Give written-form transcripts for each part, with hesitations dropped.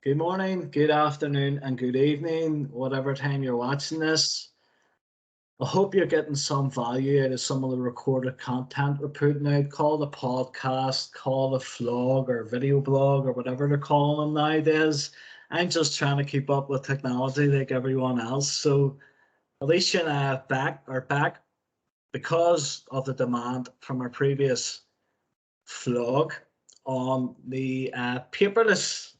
Good morning, good afternoon, and good evening, whatever time you're watching this. I hope you're getting some value out of some of the recorded content we're putting out. Call the podcast, call the vlog or video blog or whatever they're calling them nowadays. I'm just trying to keep up with technology like everyone else. So Alicia and I are back because of the demand from our previous vlog on the paperless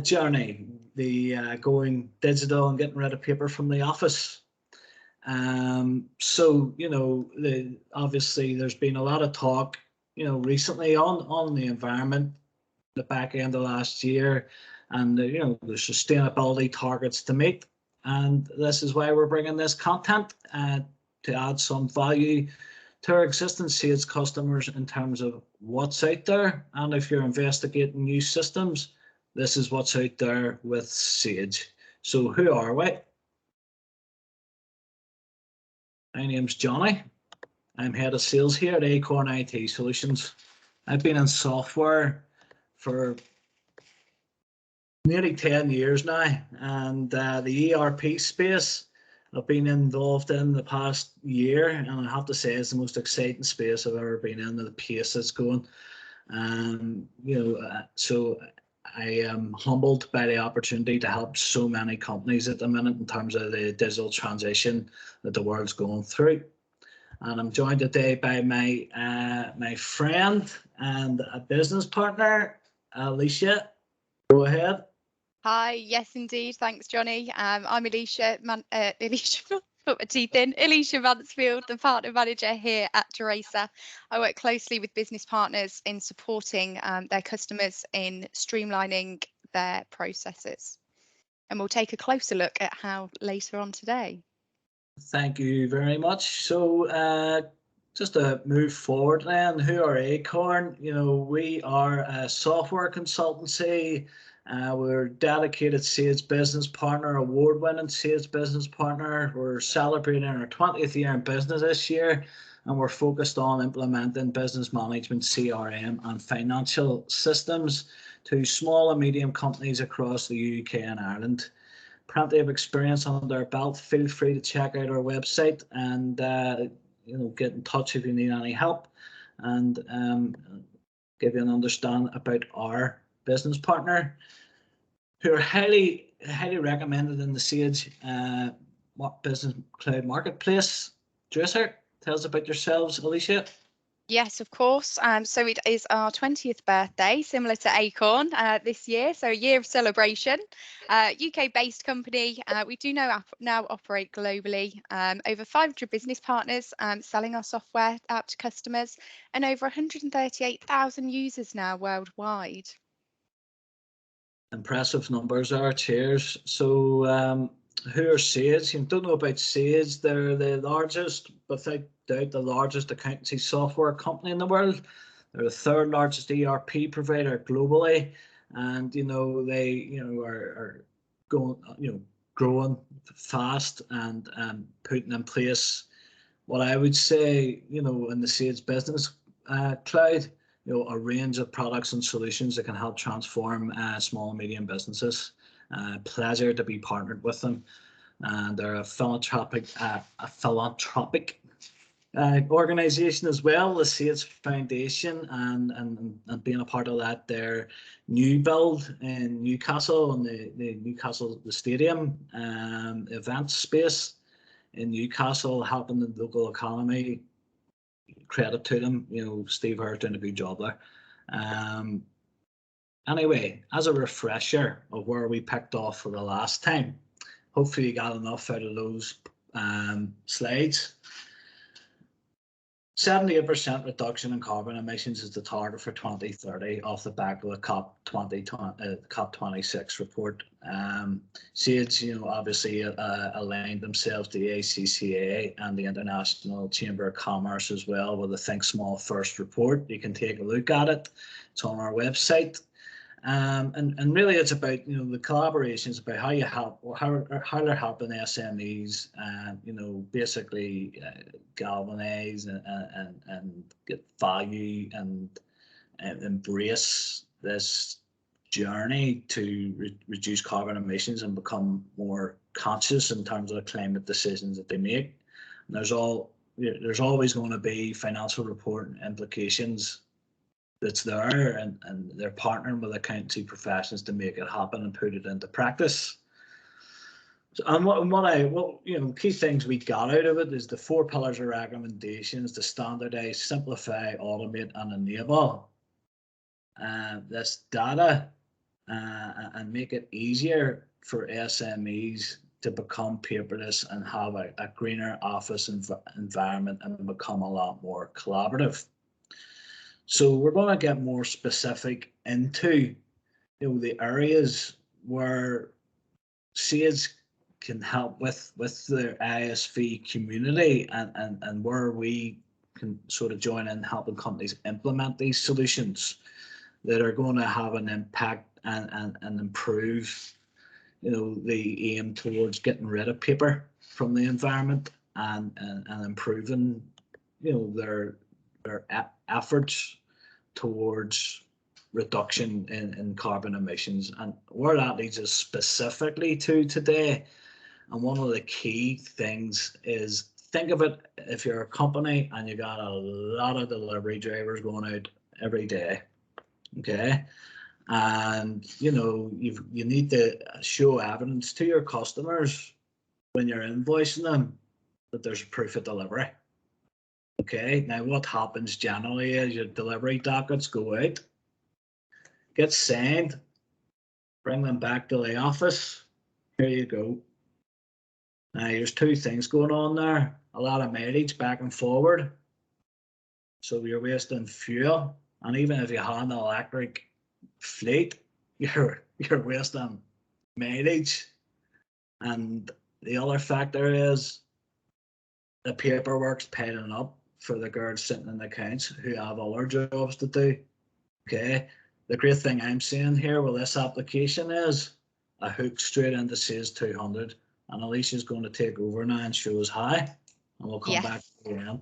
journey, the going digital and getting rid of paper from the office. So, obviously there's been a lot of talk, recently on the environment, the back end of last year, and, the sustainability targets to meet. And this is why we're bringing this content to add some value to our existing Sage customers in terms of what's out there. And if you're investigating new systems, this is what's out there with Sage. So who are we? My name's Johnny. I'm head of sales here at Acorn IT Solutions. I've been in software for nearly 10 years now, and the ERP space I've been involved in the past year, and I have to say it's the most exciting space I've ever been in, the pace it's going. So I am humbled by the opportunity to help so many companies at the minute in terms of the digital transition that the world's going through. And I'm joined today by my friend and a business partner, Alicia. Go ahead. Hi, yes, indeed. Thanks, Johnny. I'm Alicia, Alicia, put my teeth in, Alicia Mansfield, the partner manager here at Draycir. I work closely with business partners in supporting their customers in streamlining their processes. And we'll take a closer look at how later on today. Thank you very much. So just to move forward then, who are Acorn? We are a software consultancy. We're dedicated Sage Business Partner, award-winning Sage Business Partner. We're celebrating our 20th year in business this year, and we're focused on implementing business management, CRM, and financial systems to small and medium companies across the UK and Ireland. Plenty of experience under our belt. Feel free to check out our website and get in touch if you need any help, and give you an understanding about our business partner, who are highly recommended in the Sage Business Cloud Marketplace. Draycir, tell us about yourselves, Alicia. Yes, of course. So it is our 20th birthday, similar to Acorn this year. So a year of celebration. UK-based company. We do now operate globally. Over 500 business partners selling our software out to customers, and over 138,000 users now worldwide. Impressive numbers are. Cheers. So who are Sage? You don't know about Sage. They're the largest, without doubt, the largest accountancy software company in the world. They're the third largest ERP provider globally, and they are going growing fast and putting in place what I would say in the Sage Business Cloud, a range of products and solutions that can help transform small and medium businesses. Pleasure to be partnered with them. And they're a philanthropic organization as well, the Sage Foundation, and being a part of that, their new build in Newcastle and the Newcastle stadium event space in Newcastle, helping the local economy. Credit to them, Steve Hurst doing a good job there. Anyway, as a refresher of where we picked off for the last time, hopefully you got enough out of those slides. 78% reduction in carbon emissions is the target for 2030 off the back of the COP26 report. Sage, obviously aligned themselves to the ACCA and the International Chamber of Commerce as well with the Think Small First report. You can take a look at it. It's on our website. And really it's about the collaborations, about how you help, or how they're helping SMEs basically galvanize and get value and embrace this journey to reduce carbon emissions and become more conscious in terms of the climate decisions that they make. And there's always going to be financial reporting implications that's there, and they're partnering with accountancy professionals to make it happen and put it into practice. So, and key things we got out of it is the 4 pillars of recommendations to standardize, simplify, automate, and enable this data and make it easier for SMEs to become paperless and have a greener office environment and become a lot more collaborative. So we're going to get more specific into the areas where SAIDs can help with the ISV community and where we can sort of join in helping companies implement these solutions that are going to have an impact and improve the aim towards getting rid of paper from the environment and improving their efforts towards reduction in carbon emissions. And where that leads us specifically to today, and one of the key things is, think of it, if you're a company and you got a lot of delivery drivers going out every day, okay, and you need to show evidence to your customers when you're invoicing them that there's proof of delivery. Okay, now what happens generally is your delivery dockets go out, get signed, bring them back to the office. Here you go. Now there's 2 things going on there. A lot of mileage back and forward. So you're wasting fuel. And even if you have an electric fleet, you're wasting mileage. And the other factor is the paperwork's piling up for the girls sitting in the accounts who have other jobs to do. Okay. The great thing I'm seeing here with this application is a hook straight into SAIDs 200, and Alicia's going to take over now and show us how, and we'll come back to the end.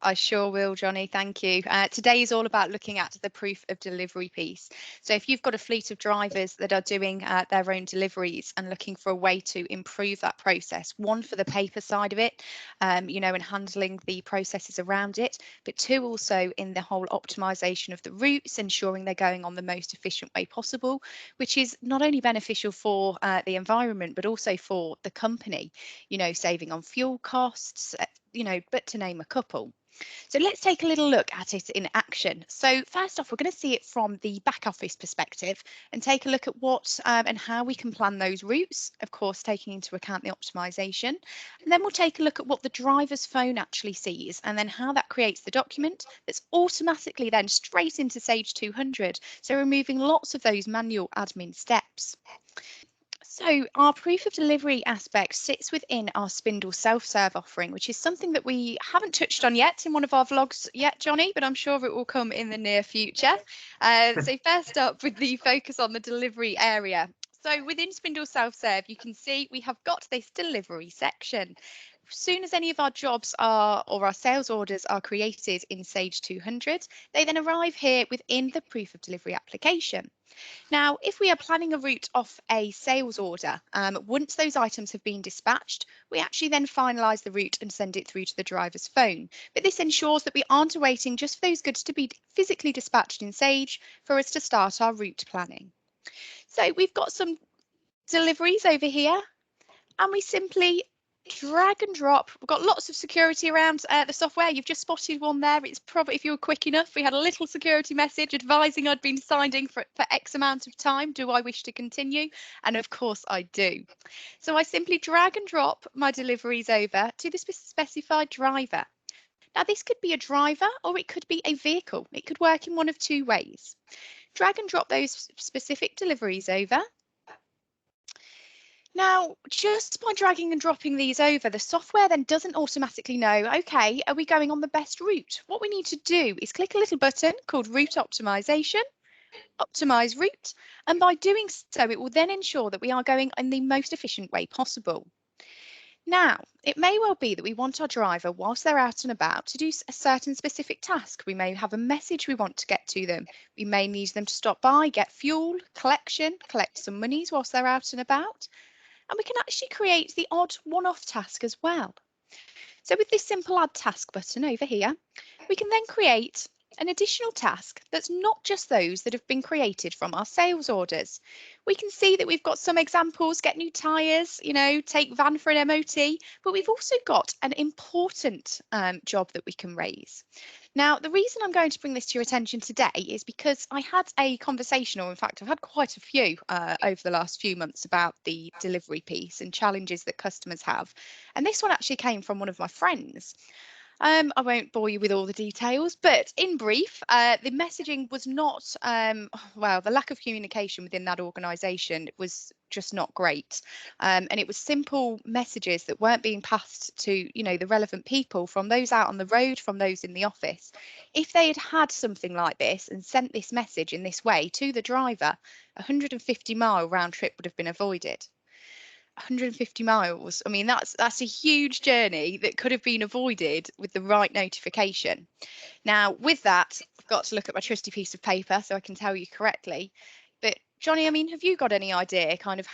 I sure will, Johnny. Thank you. Today is all about looking at the proof of delivery piece. So if you've got a fleet of drivers that are doing their own deliveries and looking for a way to improve that process, 1, for the paper side of it, and handling the processes around it, but 2, also in the whole optimization of the routes, ensuring they're going on the most efficient way possible, which is not only beneficial for the environment, but also for the company, saving on fuel costs, but to name a couple. So let's take a little look at it in action. So first off, we're going to see it from the back office perspective and take a look at what and how we can plan those routes, of course, taking into account the optimization. And then we'll take a look at what the driver's phone actually sees and then how that creates the document that's automatically then straight into Sage 200. So removing lots of those manual admin steps. So our proof of delivery aspect sits within our Spindle self-serve offering, which is something that we haven't touched on yet in one of our vlogs yet, Johnny, but I'm sure it will come in the near future. So first up, with the focus on the delivery area. So within Spindle self-serve, you can see we have got this delivery section. As soon as any of our jobs or our sales orders are created in Sage 200, they then arrive here within the proof of delivery application. Now, if we are planning a route off a sales order, once those items have been dispatched, we actually then finalise the route and send it through to the driver's phone. But this ensures that we aren't waiting just for those goods to be physically dispatched in Sage for us to start our route planning. So we've got some deliveries over here, and we simply drag and drop. We've got lots of security around the software. You've just spotted one there. It's probably, if you were quick enough, we had a little security message advising I'd been signed in for X amount of time. Do I wish to continue? And of course I do. So I simply drag and drop my deliveries over to the specified driver. Now this could be a driver or it could be a vehicle. It could work in one of 2 ways. Drag and drop those specific deliveries over. Now, just by dragging and dropping these over, the software then doesn't automatically know, okay, are we going on the best route? What we need to do is click a little button called Route Optimization, Optimize Route, and by doing so, it will then ensure that we are going in the most efficient way possible. Now, it may well be that we want our driver, whilst they're out and about, to do a certain specific task. We may have a message we want to get to them. We may need them to stop by, get fuel, collect some monies whilst they're out and about. And we can actually create the odd one-off task as well. So with this simple add task button over here, we can then create an additional task that's not just those that have been created from our sales orders. We can see that we've got some examples: get new tyres, take van for an MOT, but we've also got an important job that we can raise. Now, the reason I'm going to bring this to your attention today is because I had a conversation, or in fact, I've had quite a few over the last few months about the delivery piece and challenges that customers have. And this one actually came from one of my friends. I won't bore you with all the details, but in brief, the messaging was not, well, the lack of communication within that organisation was just not great. And it was simple messages that weren't being passed to, the relevant people, from those out on the road, from those in the office. If they had had something like this and sent this message in this way to the driver, a 150-mile round trip would have been avoided. 150 miles. I mean, that's a huge journey that could have been avoided with the right notification. Now, with that, I've got to look at my trusty piece of paper so I can tell you correctly. But Johnny, I mean, have you got any idea kind of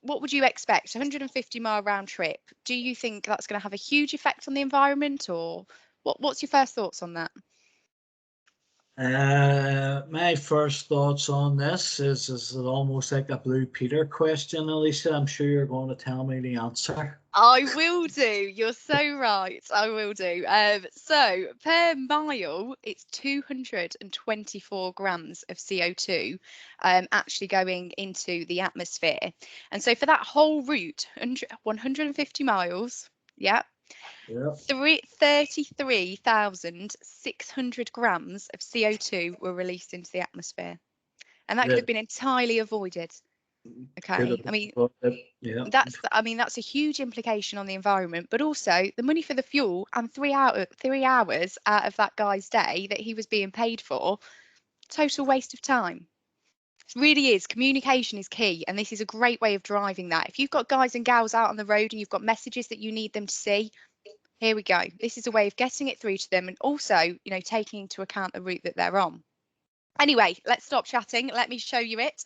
what would you expect? 150-mile round trip. Do you think that's going to have a huge effect on the environment, or what's your first thoughts on that? My first thoughts on this is it almost like a Blue Peter question, Alicia. I'm sure you're going to tell me the answer. I will do. You're so right. I will do. So per mile, it's 224 grams of CO2 actually going into the atmosphere. And so for that whole route, 150 miles, yeah, 33,600 grams of CO2 were released into the atmosphere. And that could have been entirely avoided. Okay, I mean, that's a huge implication on the environment, but also the money for the fuel and 3 hours out of that guy's day that he was being paid for, total waste of time. It really is. Communication is key, and this is a great way of driving that. If you've got guys and gals out on the road and you've got messages that you need them to see, here we go. This is a way of getting it through to them, and also, taking into account the route that they're on. Anyway, let's stop chatting. Let me show you it.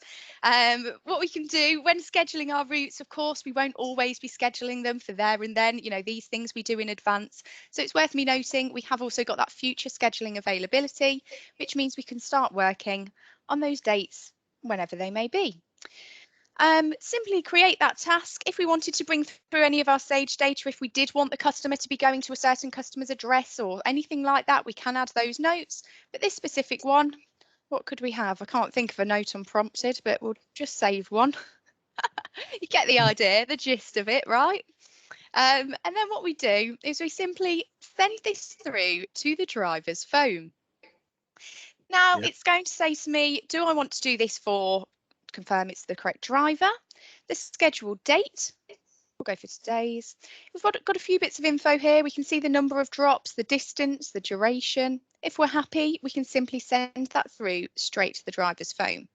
What we can do when scheduling our routes, of course, we won't always be scheduling them for there and then. These things we do in advance. So it's worth me noting we have also got that future scheduling availability, which means we can start working on those dates whenever they may be. Simply create that task. If we wanted to bring through any of our Sage data, if we did want the customer to be going to a certain customer's address or anything like that, we can add those notes. But this specific one, what could we have? I can't think of a note unprompted, but we'll just save one. You get the idea, the gist of it, right? And then what we do is we simply send this through to the driver's phone. Now, it's going to say to me, do I want to do this for, confirm it's the correct driver, the scheduled date? We'll go for today's. We've got a few bits of info here. We can see the number of drops, the distance, the duration. If we're happy, we can simply send that through straight to the driver's phone.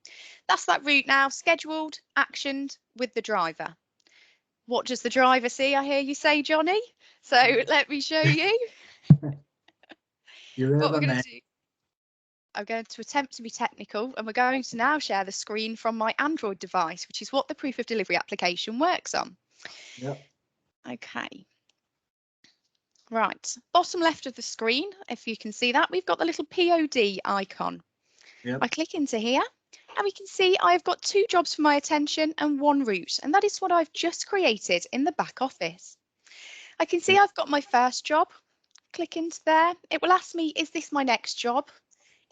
That's that route now, scheduled, actioned with the driver. What does the driver see, I hear you say, Johnny? So let me show you. What we're going to do. I'm going to attempt to be technical, and we're going to now share the screen from my Android device, which is what the proof of delivery application works on. Yep. Okay. Right, bottom left of the screen, if you can see that, we've got the little POD icon. Yep. I click into here and we can see I've got 2 jobs for my attention and 1 route, and that is what I've just created in the back office. I can see I've got my first job. Click into there. It will ask me, is this my next job?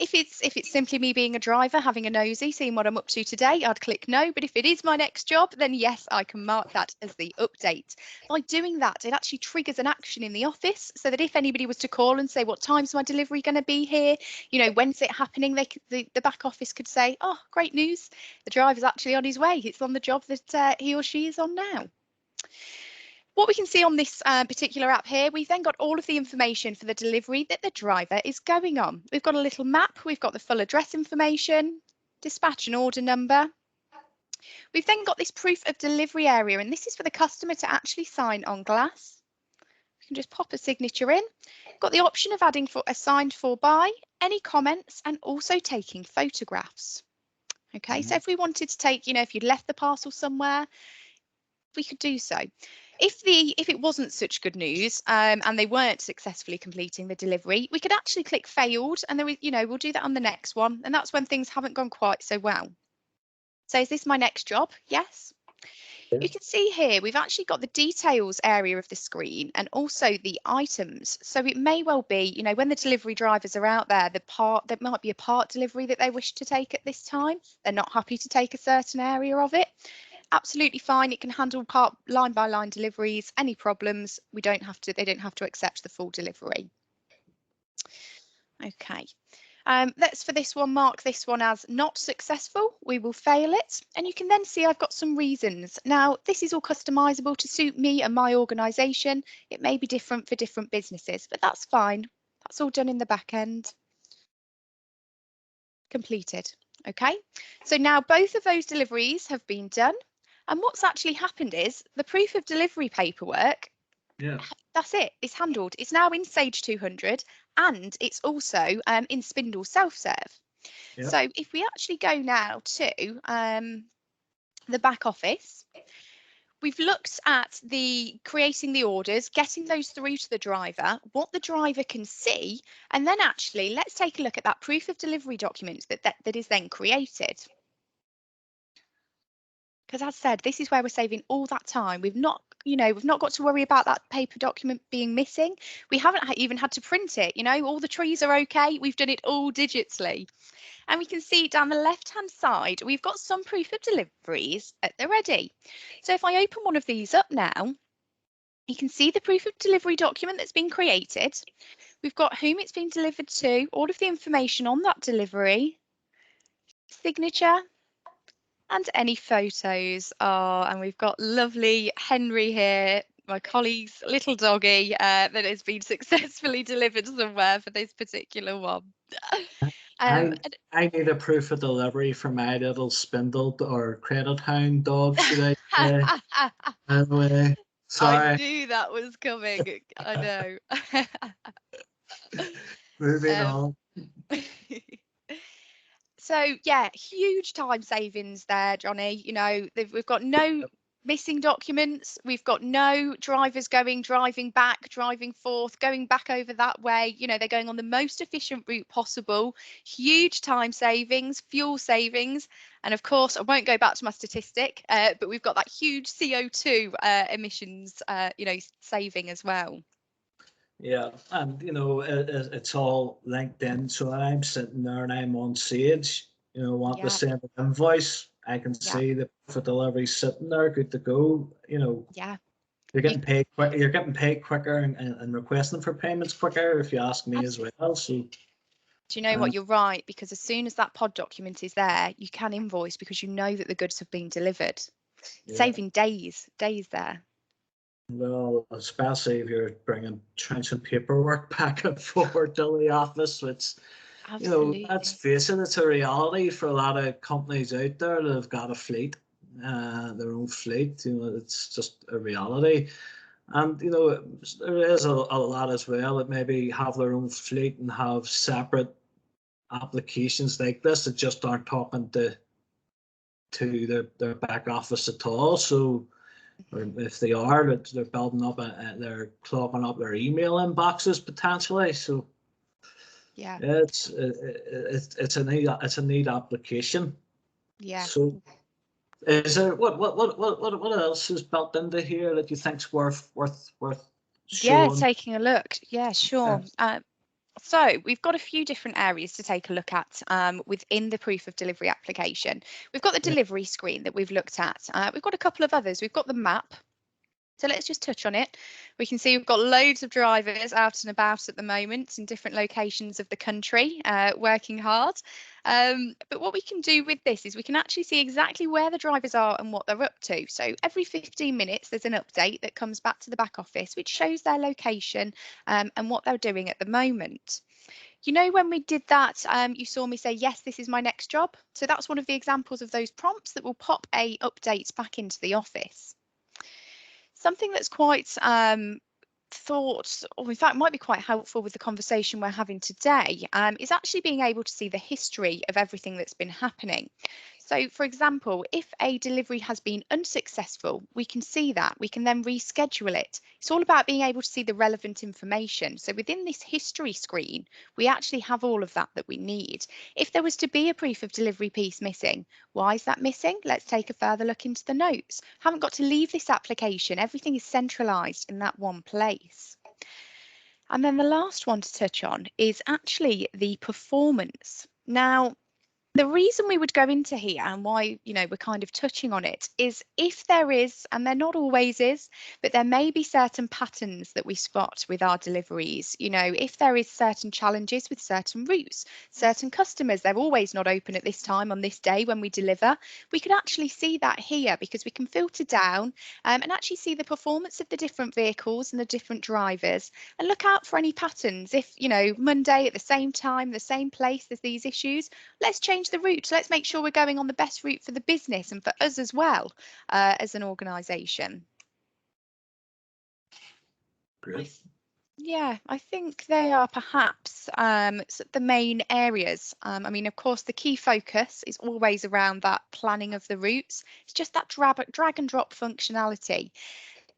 If it's simply me being a driver, having a nosy, seeing what I'm up to today, I'd click no. But if it is my next job, then yes, I can mark that as the update. By doing that, it actually triggers an action in the office, so that if anybody was to call and say, what time's my delivery going to be here? When's it happening? The back office could say, oh, great news. The driver's actually on his way. It's on the job that he or she is on now. What we can see on this particular app here, we've then got all of the information for the delivery that the driver is going on. We've got a little map, we've got the full address information, dispatch and order number. We've then got this proof of delivery area, and this is for the customer to actually sign on glass. We can just pop a signature in. Got the option of adding for a signed for by, any comments, and also taking photographs. Okay, so if we wanted to take, if you'd left the parcel somewhere, we could do so. If it wasn't such good news and they weren't successfully completing the delivery, we could actually click failed, and then we'll do that on the next one, and that's when things haven't gone quite so well. So is this my next job? Yes. You can see here we've actually got the details area of the screen and also the items. So it may well be, when the delivery drivers are out there, there might be a part delivery that they wish to take at this time. They're not happy to take a certain area of it. Absolutely fine. It can handle part line by line deliveries. Any problems, they don't have to accept the full delivery. Okay. Let's for this one mark this one as not successful. We will fail it, and you can then see I've got some reasons. Now this is all customizable to suit me and my organisation. It may be different for different businesses, but that's fine. That's all done in the back end. Completed. Okay, so now both of those deliveries have been done, and what's actually happened is the proof of delivery paperwork. Yeah. That's it. It's handled. It's now in Sage 200, and it's also in Spindle self-serve. Yeah. So if we actually go now to the back office, we've looked at creating the orders, getting those through to the driver, what the driver can see, and then actually let's take a look at that proof of delivery document that is then created. Because as I said, this is where we're saving all that time. We've not got to worry about that paper document being missing. We haven't even had to print it. All the trees are okay. We've done it all digitally. And we can see down the left-hand side, we've got some proof of deliveries at the ready. So if I open one of these up now, you can see the proof of delivery document that's been created. We've got whom it's been delivered to, all of the information on that delivery, signature, and any photos. And we've got lovely Henry here, my colleague's little doggy that has been successfully delivered somewhere for this particular one. I need a proof of delivery for my little spindle or credit hound dog, should I say? Anyway, sorry. I knew that was coming. I know. Moving on. So yeah, huge time savings there, Johnny. We've got no missing documents. We've got no drivers driving back, driving forth, going back over that way. They're going on the most efficient route possible. Huge time savings, fuel savings. And of course, I won't go back to my statistic, but we've got that huge CO2 emissions, saving as well. Yeah, and it's all linked in. So I'm sitting there and I'm on Sage, want to send an invoice. I can see the for delivery sitting there, good to go. Yeah. You're getting paid quick. You're getting paid quicker and requesting for payments quicker, if you ask me as well. So. Do you know what? You're right, because as soon as that pod document is there, you can invoice because you know that the goods have been delivered. Saving days there. Well, especially if you're bringing trenching paperwork back and forward to the office, which, let's face it, it's a reality for a lot of companies out there that have got a fleet, their own fleet. It's just a reality. And, there is a lot as well that maybe have their own fleet and have separate applications like this that just aren't talking to their back office at all. So, or if they are, they're building up, they're clogging up their email inboxes potentially. So, it's a neat application. Yeah. So, is there what else is built into here that you think's worth showing? Yeah, taking a look. Yeah, sure. So we've got a few different areas to take a look at within the proof of delivery application. We've got the delivery screen that we've looked at. We've got a couple of others. We've got the map. So let's just touch on it. We can see we've got loads of drivers out and about at the moment in different locations of the country, working hard. But what we can do with this is we can actually see exactly where the drivers are and what they're up to. So every 15 minutes, there's an update that comes back to the back office, which shows their location and what they're doing at the moment. You know, when we did that, you saw me say, yes, this is my next job. So that's one of the examples of those prompts that will pop a update back into the office. Something that's quite thought, or in fact might be quite helpful with the conversation we're having today, is actually being able to see the history of everything that's been happening. So, for example, if a delivery has been unsuccessful, we can see that. We can then reschedule it. It's all about being able to see the relevant information. So within this history screen, we actually have all of that we need. If there was to be a proof of delivery piece missing, why is that missing? Let's take a further look into the notes. Haven't got to leave this application. Everything is centralised in that one place. And then the last one to touch on is actually the performance. Now, the reason we would go into here and why, you know, we're kind of touching on it is if there is, and there not always is, but there may be certain patterns that we spot with our deliveries. You know, if there is certain challenges with certain routes, certain customers, they're always not open at this time on this day when we deliver, we can actually see that here because we can filter down and actually see the performance of the different vehicles and the different drivers and look out for any patterns. If, you know, Monday at the same time, the same place, there's these issues, let's change the route. Let's make sure we're going on the best route for the business and for us as well as an organisation. Great. Yeah, I think they are perhaps the main areas. I mean, of course, the key focus is always around that planning of the routes. It's just that drag and drop functionality.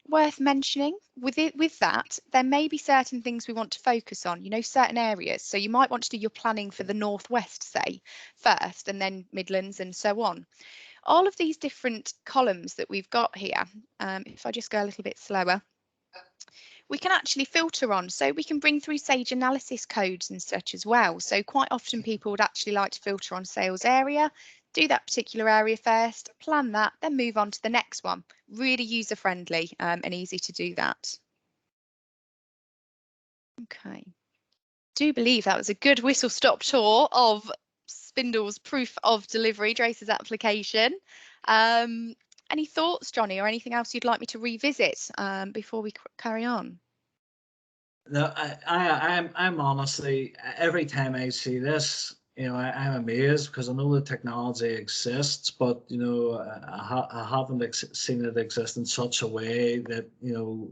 Worth mentioning with that, there may be certain things we want to focus on, you know, certain areas. So you might want to do your planning for the Northwest, say, first, and then Midlands and so on. All of these different columns that we've got here, if I just go a little bit slower, we can actually filter on. So we can bring through Sage analysis codes and such as well. So quite often people would actually like to filter on sales area, do that particular area first, plan that, then move on to the next one. Really user friendly and easy to do that. Okay. Do believe that was a good whistle stop tour of Spindle's proof of delivery, Draycir's application. Any thoughts, Johnny, or anything else you'd like me to revisit before we carry on? No, I'm honestly, every time I see this, you know, I'm amazed because I know the technology exists, but, you know, I haven't seen it exist in such a way that, you know,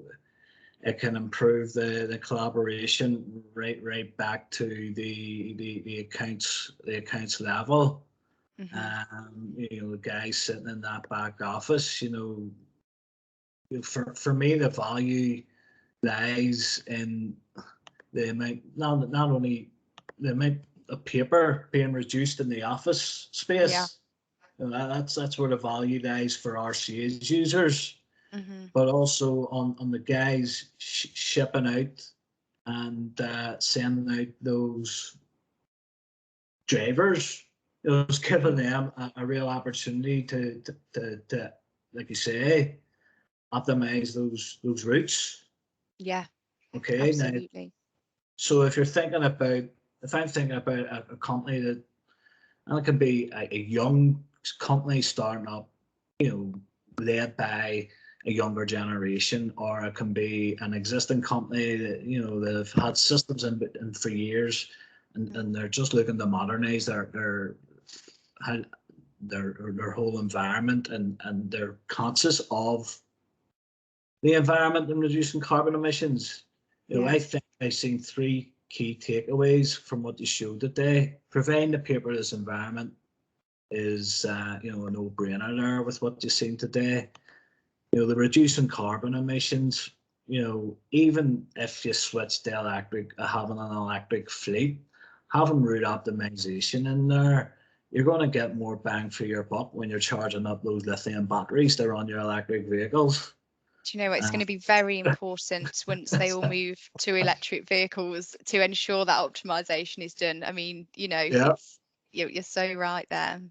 it can improve the collaboration right back to the accounts level. You know, the guys sitting in that back office, you know, for me, the value lies in the amount, not only the amount of paper being reduced in the office space. Yeah. You know, that's where the value lies for our sales users, Mm-hmm. but also on the guys shipping out and sending out those drivers. You know, it's giving them a real opportunity to like you say, optimize those routes. Yeah. Okay, Absolutely. now, so if I'm thinking about a company that, and it can be a young company starting up, you know, led by a younger generation, or it can be an existing company that, you know, that have had systems in for years, and they're just looking to modernize their whole environment, and they're conscious of the environment and reducing carbon emissions. You know, I think I've seen three key takeaways from what you showed today. Providing a paperless environment is, you know, a no-brainer there with what you've seen today. You know, the reducing carbon emissions, you know, even if you switch to electric, having an electric fleet, having route optimization in there, you're going to get more bang for your buck when you're charging up those lithium batteries that are on your electric vehicles. Do you know what? It's going to be very important once they all move to electric vehicles to ensure that optimization is done. I mean, you know, Yeah. you're so right there.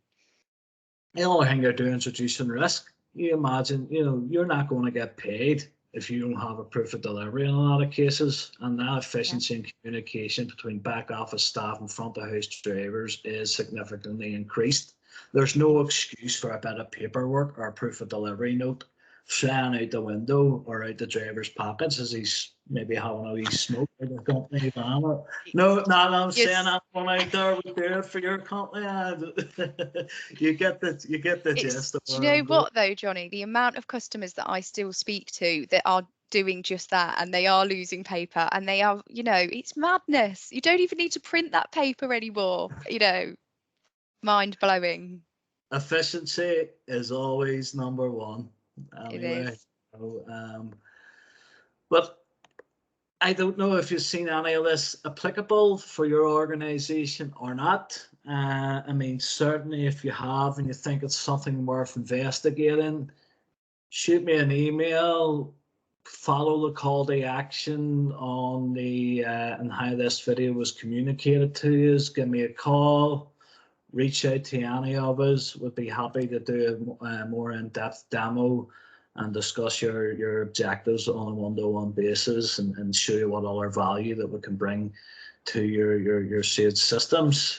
The only thing they're doing is reducing risk. You imagine, you know, you're not going to get paid if you don't have a proof of delivery in a lot of cases, and that efficiency and communication between back office staff and front of house drivers is significantly increased. There's no excuse for a bit of paperwork or a proof of delivery note flying out the window or out the driver's pockets as he's maybe having a wee smoke in the company van. No, I'm saying that one out there would do it for your company. You get the gist of do you know what though, Johnny? The amount of customers that I still speak to that are doing just that, and they are losing paper, and they are, it's madness. You don't even need to print that paper anymore. Mind blowing. Efficiency is always number one. It Anyway, is. But I don't know if you've seen any of this applicable for your organization or not. I mean, certainly if you have and you think it's something worth investigating, shoot me an email, follow the call to action on the and how this video was communicated to you. Give me a call, reach out to any of us. We'd be happy to do a more in-depth demo and discuss your objectives on a one-to-one basis and show you what other value that we can bring to your sales systems.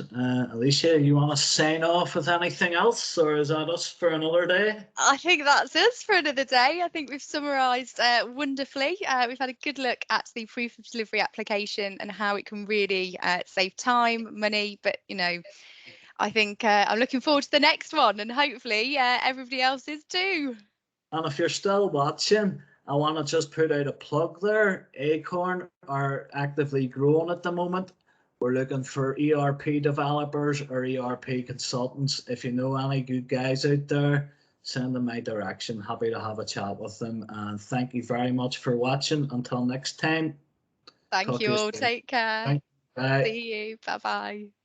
Alicia, you want to sign off with anything else, or is that us for another day? I think that's us for another day. I think we've summarised wonderfully. We've had a good look at the proof of delivery application and how it can really save time, money, but I think I'm looking forward to the next one, and hopefully everybody else is too. And if you're still watching, I want to just put out a plug there. Acorn are actively growing at the moment. We're looking for ERP developers or ERP consultants. If you know any good guys out there, send them my direction. Happy to have a chat with them. And thank you very much for watching. Until next time. Thank you all. Take care. Bye. See you. Bye-bye.